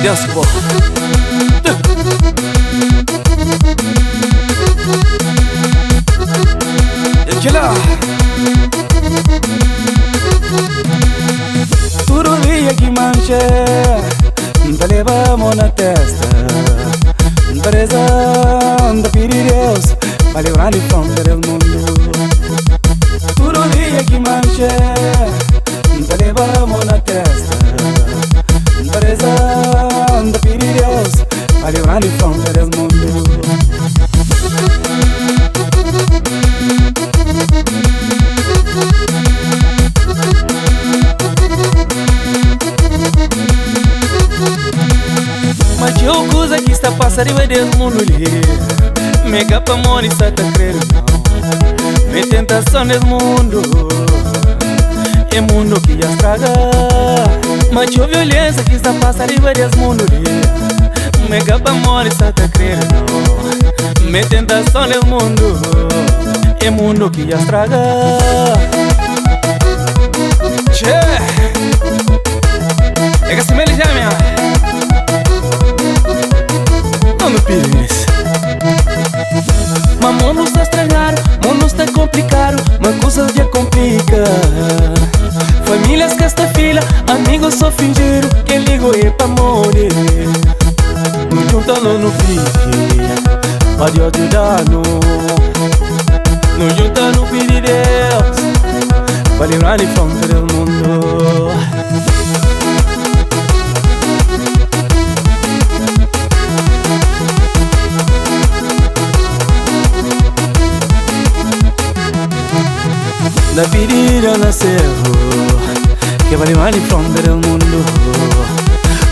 Dance boy. Killer. Tudo dia que manche, te levamos na testa. Presa da Pirineus, vai livrar de fome do mundo. Tudo dia que manche, te levamos na testa. Presa da Pirineus, vai livrar de fome do mundo. Mas eu coisa que está passando e desse mundo ali. Mega pra morrer, está tá crendo não. Me tentação nesse mundo, é mundo que já estraga. Mas eu violência que está passando e desse mundo ali. Mega pra morrer, está tá crendo não. Me tentação nesse mundo, é mundo que já estraga. Tchê, é que assim ele já me no Pires. Mas mundo está estragado, mundo está complicado, mas coisas já complica. Famílias que esta fila, amigos só fingiram que ligo é pra morrer. Nos juntando no pique, pode ajudar-nos. Nos juntando no Pirineus, pra livrar de fome do mundo. Da Pirira nasceu, que vale mais de fome do mundo.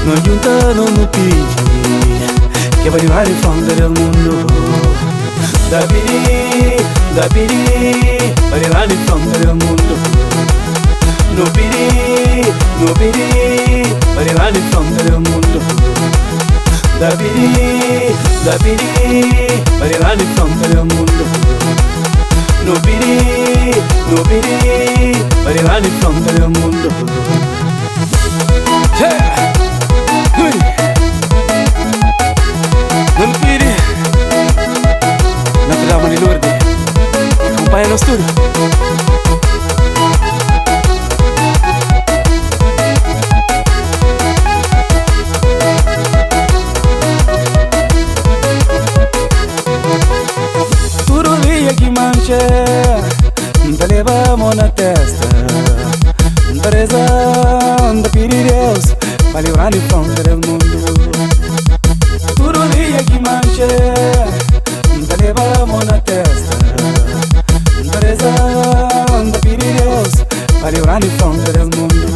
Nos juntando no pique, que vale mais de fome do mundo. Da Piri, vale mais de fome do mundo. No Piri, vale mais de fome do mundo. Da Piri, vale mais de fome do mundo. No Piri, vale lá de fome do mundo. Yeah. No Piri, na trama de Lourdes, acompanha-nos tudo. Tudo dia que manche, te levamos na testa. Presa da Pirineus, vai livrar de fome do mundo. Tudo dia que manche, te levamos na testa. Presa da Pirineus, vai livrar de fome do mundo.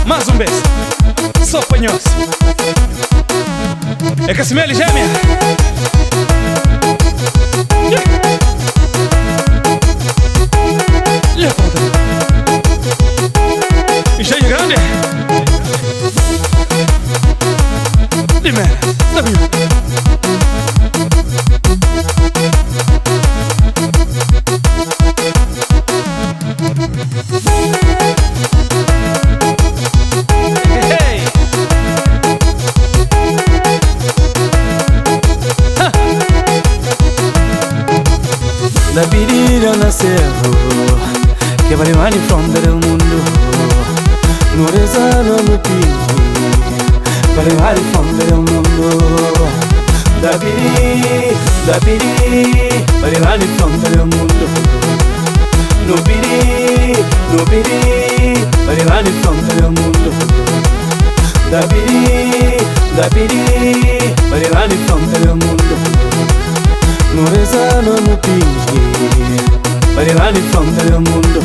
Mais um beijo, sou fanhoso. É que assim ele gêmea. E a ponta e cheio grande. Dime, está bem. Da Pirira nasceu, que vale mais de fome do mundo. No rezano no pique, vale mais de fome do mundo. Da Piri, vale mais de fome do mundo. No Piri, vale mais de fome do mundo. Da Piri, vale mais de fome do mundo. No rezano no pique, vale lá de fome do mundo.